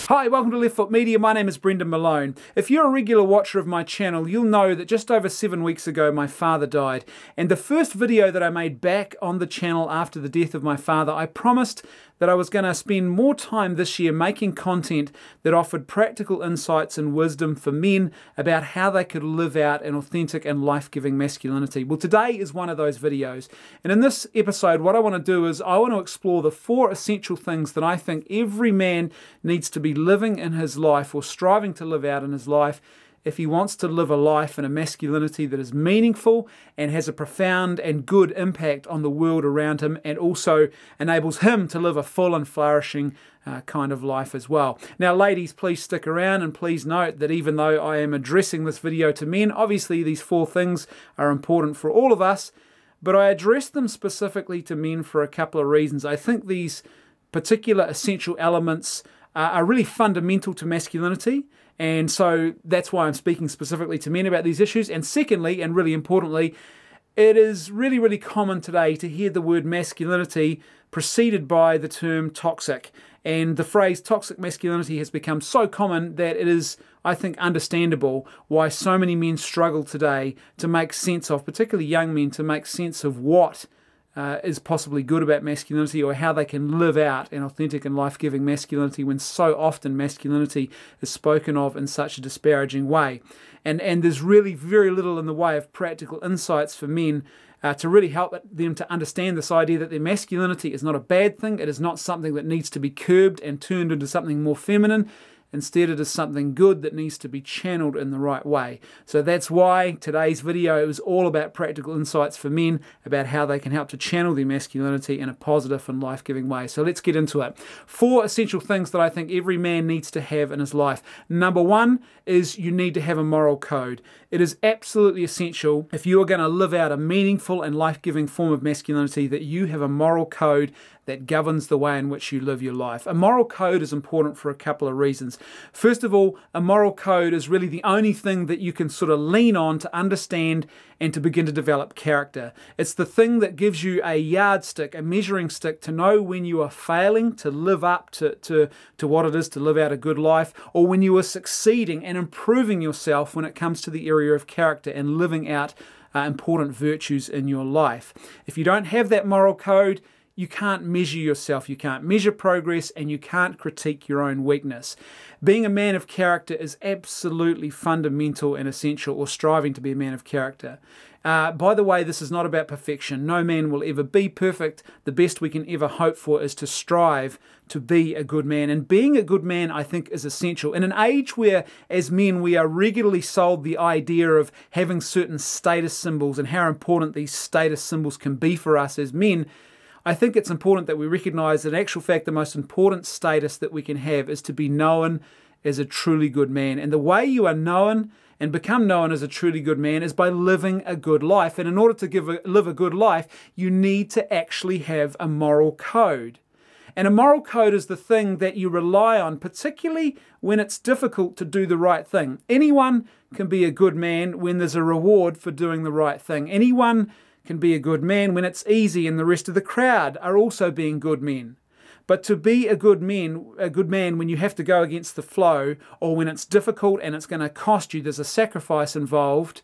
Hi, welcome to Left Foot Media. My name is Brendan Malone. If you're a regular watcher of my channel, you'll know that just over 7 weeks ago my father died. And the first video that I made back on the channel after the death of my father, I promised that I was going to spend more time this year making content that offered practical insights and wisdom for men about how they could live out an authentic and life-giving masculinity. Well, today is one of those videos. And in this episode, what I want to do is I want to explore the 4 essential things that I think every man needs to be living in his life or striving to live out in his life if he wants to live a life in a masculinity that is meaningful and has a profound and good impact on the world around him, and also enables him to live a full and flourishing kind of life as well. Now, ladies, please stick around, and please note that even though I am addressing this video to men, obviously these 4 things are important for all of us, but I address them specifically to men for a couple of reasons. I think these particular essential elements are really fundamental to masculinity, and so that's why I'm speaking specifically to men about these issues. And secondly, and really importantly, it is really common today to hear the word masculinity preceded by the term toxic. And the phrase toxic masculinity has become so common that it is, I think, understandable why so many men struggle today to make sense of, particularly young men, to make sense of what is possibly good about masculinity, or how they can live out an authentic and life-giving masculinity when so often masculinity is spoken of in such a disparaging way. And there's really very little in the way of practical insights for men to really help them to understand this idea that their masculinity is not a bad thing. It is not something that needs to be curbed and turned into something more feminine. Instead, it is something good that needs to be channeled in the right way. So that's why today's video is all about practical insights for men about how they can help to channel their masculinity in a positive and life-giving way. So let's get into it. 4 essential things that I think every man needs to have in his life. Number 1 is you need to have a moral code. It is absolutely essential, if you are going to live out a meaningful and life-giving form of masculinity, that you have a moral code that governs the way in which you live your life. A moral code is important for a couple of reasons. First of all, a moral code is really the only thing that you can sort of lean on to understand and to begin to develop character. It's the thing that gives you a yardstick, a measuring stick, to know when you are failing to live up to what it is to live out a good life, or when you are succeeding and improving yourself when it comes to the area of character and living out important virtues in your life. If you don't have that moral code, you can't measure yourself, you can't measure progress, and you can't critique your own weakness. Being a man of character is absolutely fundamental and essential, or striving to be a man of character. By the way, this is not about perfection. No man will ever be perfect. The best we can ever hope for is to strive to be a good man. And being a good man, I think, is essential. In an age where, as men, we are regularly sold the idea of having certain status symbols and how important these status symbols can be for us as men, I think it's important that we recognize that in actual fact the most important status that we can have is to be known as a truly good man. And the way you are known and become known as a truly good man is by living a good life. And in order to live a good life, you need to actually have a moral code. And a moral code is the thing that you rely on, particularly when it's difficult to do the right thing. Anyone can be a good man when there's a reward for doing the right thing. Anyone can be a good man when it's easy and the rest of the crowd are also being good men. But to be a good man when you have to go against the flow, or when it's difficult and it's going to cost you, there's a sacrifice involved,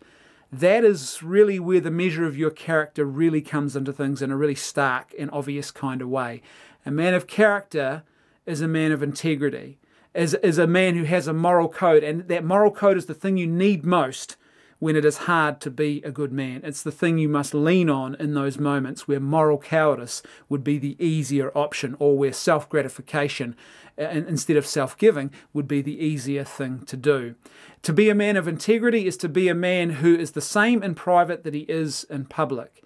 that is really where the measure of your character really comes into things in a really stark and obvious kind of way. A man of character is a man of integrity, is a man who has a moral code, and that moral code is the thing you need most when it is hard to be a good man. It's the thing you must lean on in those moments where moral cowardice would be the easier option, or where self-gratification instead of self-giving would be the easier thing to do. To be a man of integrity is to be a man who is the same in private that he is in public.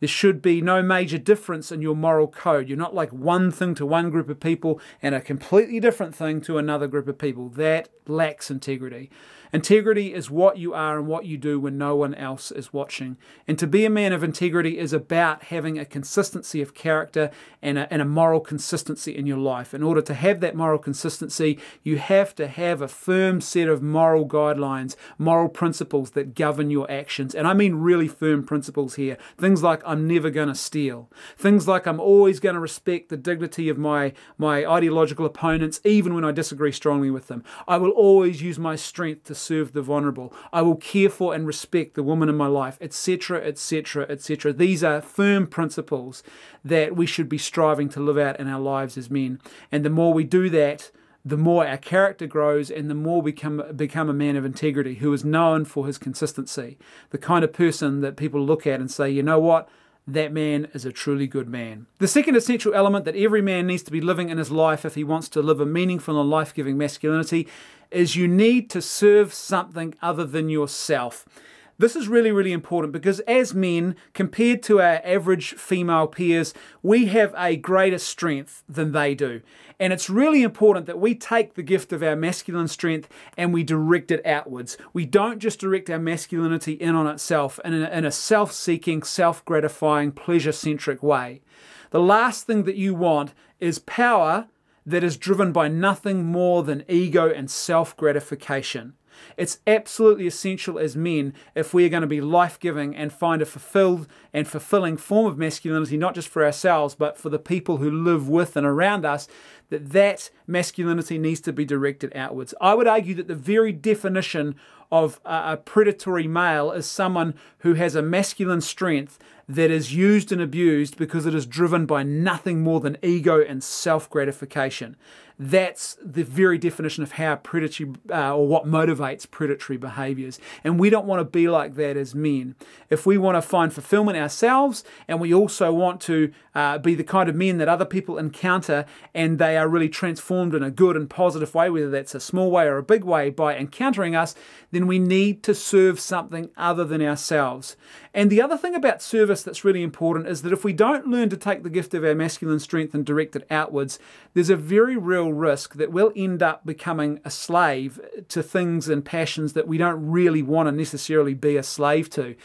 There should be no major difference in your moral code. You're not like one thing to one group of people and a completely different thing to another group of people. That lacks integrity. Integrity is what you are and what you do when no one else is watching. And to be a man of integrity is about having a consistency of character and a moral consistency in your life. In order to have that moral consistency, you have to have a firm set of moral guidelines, moral principles that govern your actions. And I mean really firm principles here. Things like I'm never going to steal. Things like I'm always going to respect the dignity of my ideological opponents, even when I disagree strongly with them. I will always use my strength to serve the vulnerable. I will care for and respect the woman in my life, etc., etc., etc. These are firm principles that we should be striving to live out in our lives as men. And the more we do that, the more our character grows and the more we become a man of integrity who is known for his consistency. The kind of person that people look at and say, you know what? That man is a truly good man. The second essential element that every man needs to be living in his life if he wants to live a meaningful and life-giving masculinity is you need to serve something other than yourself. This is really, really important because as men, compared to our average female peers, we have a greater strength than they do. And it's really important that we take the gift of our masculine strength and we direct it outwards. We don't just direct our masculinity in on itself in a self-seeking, self-gratifying, pleasure-centric way. The last thing that you want is power that is driven by nothing more than ego and self-gratification. It's absolutely essential as men, if we are going to be life-giving and find a fulfilled and fulfilling form of masculinity, not just for ourselves, but for the people who live with and around us, that masculinity needs to be directed outwards. I would argue that the very definition of a predatory male is someone who has a masculine strength that is used and abused because it is driven by nothing more than ego and self-gratification. That's the very definition of how predatory, or what motivates predatory behaviors. And we don't want to be like that as men. If we want to find fulfillment ourselves, and we also want to be the kind of men that other people encounter, and they are really transformed in a good and positive way, whether that's a small way or a big way, by encountering us, then we need to serve something other than ourselves. And the other thing about service that's really important is that if we don't learn to take the gift of our masculine strength and direct it outwards, there's a very real risk that we'll end up becoming a slave to things and passions that we don't really want to necessarily be a slave to.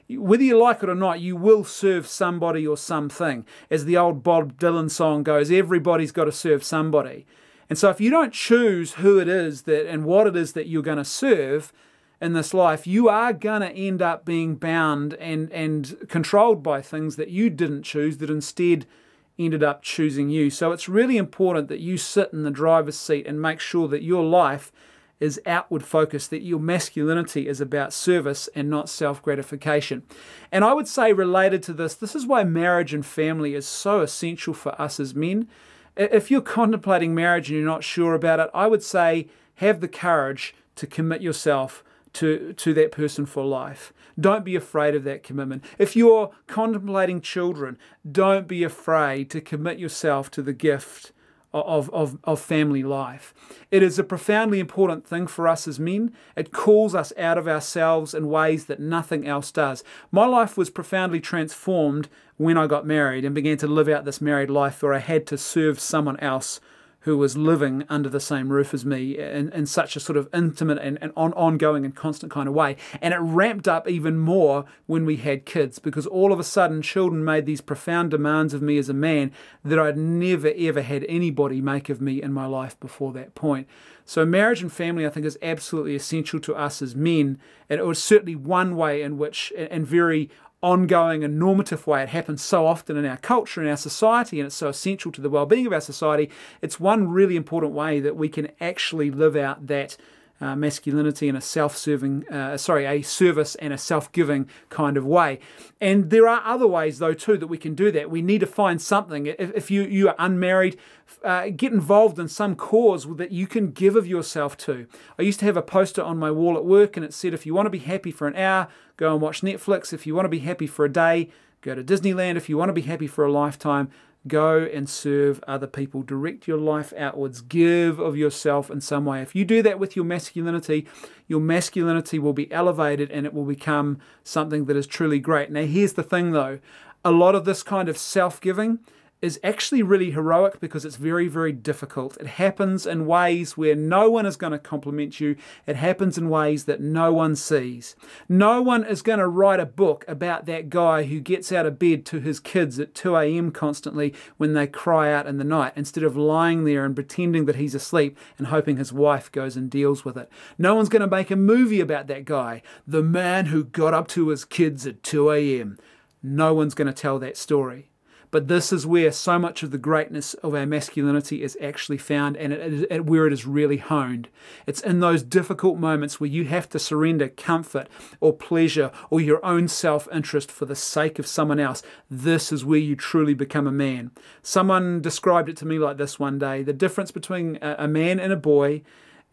Whether you like it or not, you will serve somebody or something. As the old Bob Dylan song goes, everybody's got to serve somebody. And so if you don't choose who it is and what it is that you're going to serve in this life, you are going to end up being bound and controlled by things that you didn't choose, that instead ended up choosing you. So it's really important that you sit in the driver's seat and make sure that your life is outward focused, that your masculinity is about service and not self-gratification. And I would say, related to this is why marriage and family is so essential for us as men. If you're contemplating marriage and you're not sure about it, I would say have the courage to commit yourself to that person for life. Don't be afraid of that commitment. If you're contemplating children, don't be afraid to commit yourself to the gift of family life. It is a profoundly important thing for us as men. It calls us out of ourselves in ways that nothing else does. My life was profoundly transformed when I got married and began to live out this married life where I had to serve someone else who was living under the same roof as me in such a sort of intimate and ongoing and constant kind of way. And it ramped up even more when we had kids, because all of a sudden children made these profound demands of me as a man that I'd never ever had anybody make of me in my life before that point. So marriage and family, I think, is absolutely essential to us as men, and it was certainly one way in which, and very ongoing and normative way it happens so often in our culture, in our society, and it's so essential to the well-being of our society. It's one really important way that we can actually live out that masculinity in a self-serving, a service and a self-giving kind of way. And there are other ways, though, too, that we can do that. We need to find something. If you are unmarried, get involved in some cause that you can give of yourself to. I used to have a poster on my wall at work, and it said, if you want to be happy for an hour, go and watch Netflix. If you want to be happy for a day, go to Disneyland. If you want to be happy for a lifetime, go and serve other people. Direct your life outwards. Give of yourself in some way. If you do that with your masculinity will be elevated and it will become something that is truly great. Now, here's the thing, though. A lot of this kind of self-giving is actually really heroic because it's very, very difficult. It happens in ways where no one is going to compliment you. It happens in ways that no one sees. No one is going to write a book about that guy who gets out of bed to his kids at 2 a.m. constantly when they cry out in the night, instead of lying there and pretending that he's asleep and hoping his wife goes and deals with it. No one's going to make a movie about that guy, the man who got up to his kids at 2 a.m. No one's going to tell that story. But this is where so much of the greatness of our masculinity is actually found, and where it is really honed. It's in those difficult moments where you have to surrender comfort or pleasure or your own self-interest for the sake of someone else. This is where you truly become a man. Someone described it to me like this one day. The difference between a man and a boy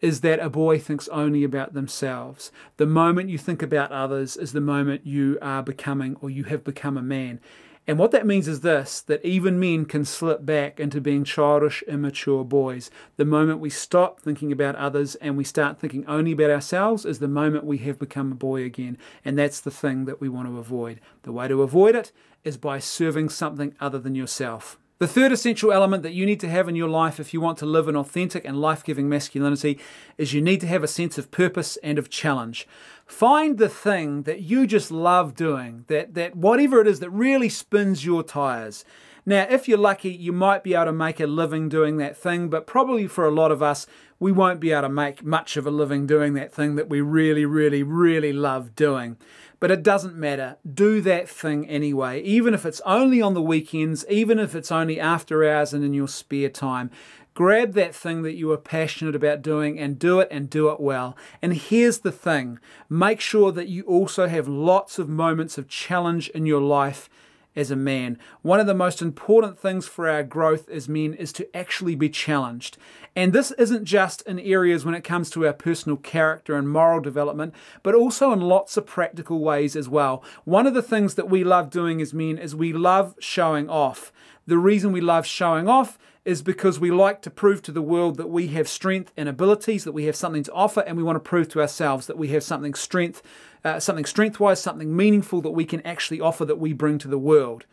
is that a boy thinks only about themselves. The moment you think about others is the moment you are becoming, or you have become, a man. And what that means is this, that even men can slip back into being childish, immature boys. The moment we stop thinking about others and we start thinking only about ourselves is the moment we have become a boy again. And that's the thing that we want to avoid. The way to avoid it is by serving something other than yourself. The third essential element that you need to have in your life if you want to live an authentic and life-giving masculinity is you need to have a sense of purpose and of challenge. Find the thing that you just love doing, that whatever it is that really spins your tires. Now, if you're lucky, you might be able to make a living doing that thing, but probably for a lot of us, we won't be able to make much of a living doing that thing that we really, really, really love doing. But it doesn't matter. Do that thing anyway, even if it's only on the weekends, even if it's only after hours and in your spare time. Grab that thing that you are passionate about doing and do it well. And here's the thing. Make sure that you also have lots of moments of challenge in your life as a man. One of the most important things for our growth as men is to actually be challenged. And this isn't just in areas when it comes to our personal character and moral development, but also in lots of practical ways as well. One of the things that we love doing as men is we love showing off. The reason we love showing off is because we like to prove to the world that we have strength and abilities, that we have something to offer, and we want to prove to ourselves that we have something strength-wise, something meaningful that we can actually offer, that we bring to the world.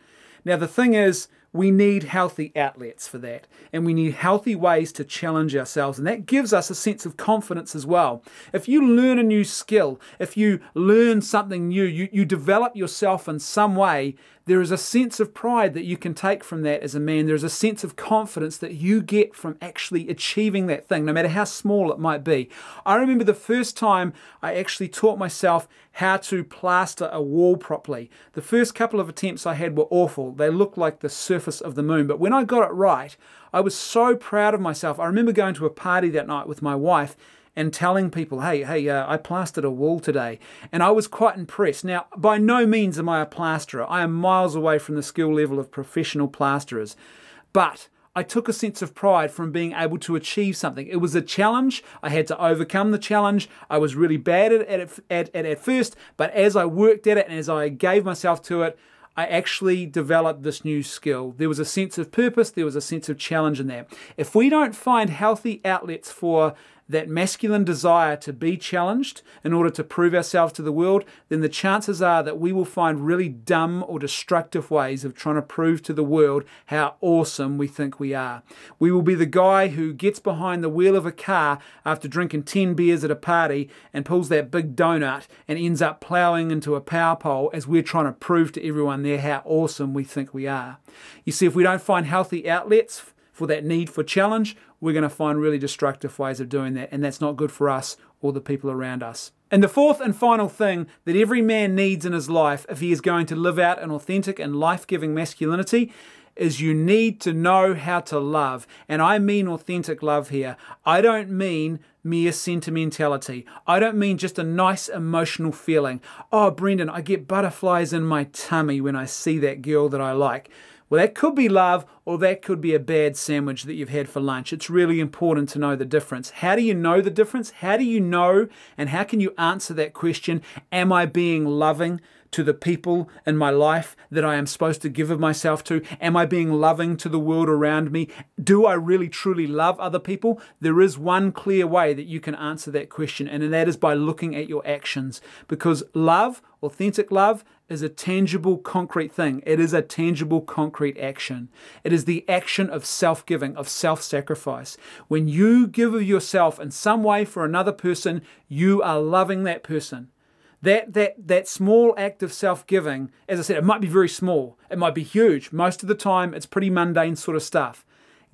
Now, the thing is, we need healthy outlets for that, and we need healthy ways to challenge ourselves, and that gives us a sense of confidence as well. If you learn a new skill, if you learn something new, you develop yourself in some way, there is a sense of pride that you can take from that as a man. There's a sense of confidence that you get from actually achieving that thing, no matter how small it might be. I remember the first time I actually taught myself how to plaster a wall properly. The first couple of attempts I had were awful. They looked like the surface of the moon. But when I got it right, I was so proud of myself. I remember going to a party that night with my wife and telling people, hey, I plastered a wall today. And I was quite impressed. Now, by no means am I a plasterer. I am miles away from the skill level of professional plasterers. But I took a sense of pride from being able to achieve something. It was a challenge. I had to overcome the challenge. I was really bad at it at first, but as I worked at it and as I gave myself to it, I actually developed this new skill. There was a sense of purpose. There was a sense of challenge in that. If we don't find healthy outlets for that masculine desire to be challenged in order to prove ourselves to the world, then the chances are that we will find really dumb or destructive ways of trying to prove to the world how awesome we think we are. We will be the guy who gets behind the wheel of a car after drinking 10 beers at a party and pulls that big donut and ends up ploughing into a power pole as we're trying to prove to everyone there how awesome we think we are. You see, if we don't find healthy outlets for that need for challenge, we're going to find really destructive ways of doing that, and that's not good for us or the people around us. And the fourth and final thing that every man needs in his life if he is going to live out an authentic and life-giving masculinity is you need to know how to love. And I mean authentic love here. I don't mean mere sentimentality. I don't mean just a nice emotional feeling. Oh, Brendan, I get butterflies in my tummy when I see that girl that I like. Well, that could be love, or that could be a bad sandwich that you've had for lunch. It's really important to know the difference. How do you know the difference? How do you know, and how can you answer that question, am I being loving to the people in my life that I am supposed to give of myself to? Am I being loving to the world around me? Do I really truly love other people? There is one clear way that you can answer that question, and that is by looking at your actions. Because love, authentic love, is a tangible, concrete thing. It is a tangible, concrete action. It is the action of self-giving, of self-sacrifice. When you give of yourself in some way for another person, you are loving that person. That small act of self-giving, as I said, it might be very small. It might be huge. Most of the time, it's pretty mundane sort of stuff.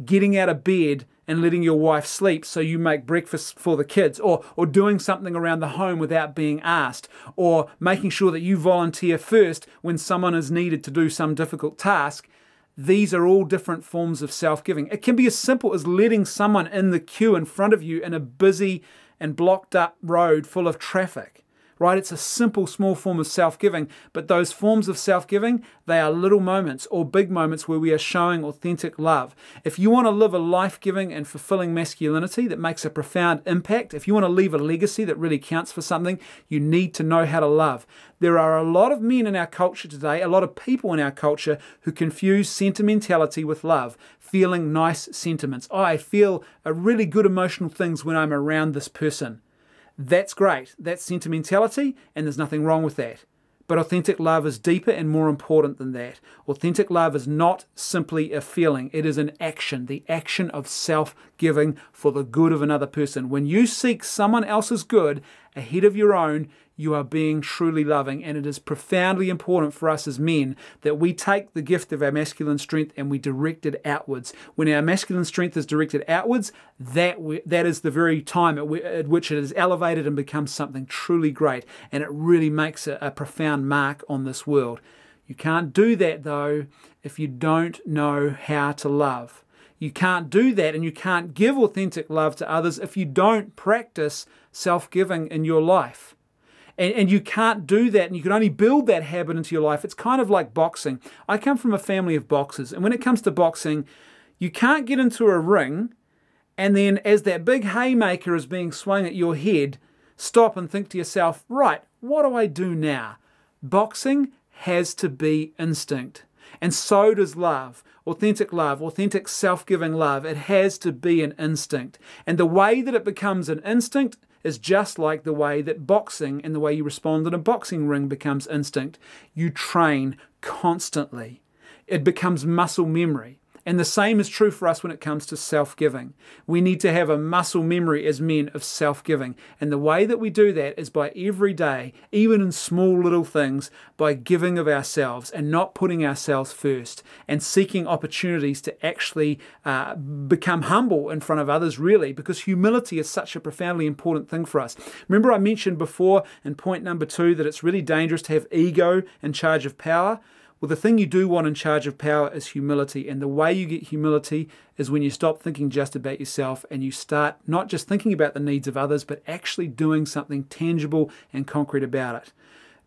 Getting out of bed and letting your wife sleep so you make breakfast for the kids, or doing something around the home without being asked, or making sure that you volunteer first when someone is needed to do some difficult task. These are all different forms of self-giving. It can be as simple as letting someone in the queue in front of you in a busy and blocked up road full of traffic. Right? It's a simple, small form of self-giving, but those forms of self-giving, they are little moments or big moments where we are showing authentic love. If you want to live a life-giving and fulfilling masculinity that makes a profound impact, if you want to leave a legacy that really counts for something, you need to know how to love. There are a lot of men in our culture today, a lot of people in our culture who confuse sentimentality with love, feeling nice sentiments. I feel really good emotional things when I'm around this person. That's great. That's sentimentality, and there's nothing wrong with that. But authentic love is deeper and more important than that. Authentic love is not simply a feeling. It is an action, the action of self-giving for the good of another person. When you seek someone else's good ahead of your own, you are being truly loving, and it is profoundly important for us as men that we take the gift of our masculine strength and we direct it outwards. When our masculine strength is directed outwards, that is the very time at which it is elevated and becomes something truly great, and it really makes a profound mark on this world. You can't do that, though, if you don't know how to love. You can't do that, and you can't give authentic love to others if you don't practice self-giving in your life. And you can't do that, and you can only build that habit into your life. It's kind of like boxing. I come from a family of boxers, and when it comes to boxing, you can't get into a ring, and then as that big haymaker is being swung at your head, stop and think to yourself, right, what do I do now? Boxing has to be instinct. And so does love, authentic self-giving love. It has to be an instinct. And the way that it becomes an instinct is just like the way that boxing and the way you respond in a boxing ring becomes instinct. You train constantly. It becomes muscle memory. And the same is true for us when it comes to self-giving. We need to have a muscle memory as men of self-giving. And the way that we do that is by every day, even in small little things, by giving of ourselves and not putting ourselves first, and seeking opportunities to actually become humble in front of others, really, because humility is such a profoundly important thing for us. Remember I mentioned before in point number 2 that it's really dangerous to have ego in charge of power? Well, the thing you do want in charge of power is humility. And the way you get humility is when you stop thinking just about yourself and you start not just thinking about the needs of others, but actually doing something tangible and concrete about it.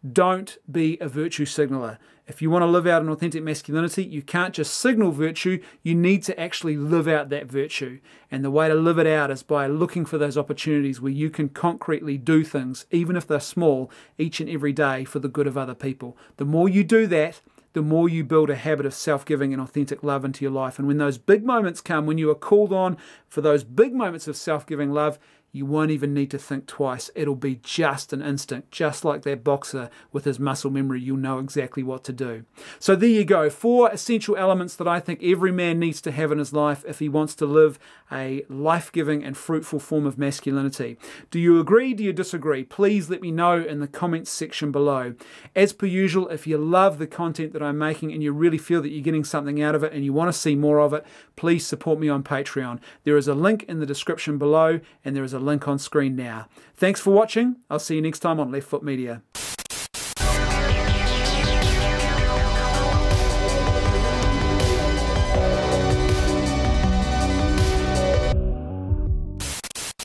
Don't be a virtue signaler. If you want to live out an authentic masculinity, you can't just signal virtue, you need to actually live out that virtue. And the way to live it out is by looking for those opportunities where you can concretely do things, even if they're small, each and every day for the good of other people. The more you do that, the more you build a habit of self-giving and authentic love into your life. And when those big moments come, when you are called on for those big moments of self-giving love, you won't even need to think twice. It'll be just an instinct, just like that boxer with his muscle memory. You'll know exactly what to do. So there you go, 4 essential elements that I think every man needs to have in his life if he wants to live a life-giving and fruitful form of masculinity. Do you agree? Do you disagree? Please let me know in the comments section below. As per usual, if you love the content that I'm making and you really feel that you're getting something out of it and you want to see more of it, please support me on Patreon. There is a link in the description below, and there is a link on screen now. Thanks for watching. I'll see you next time on Left Foot Media.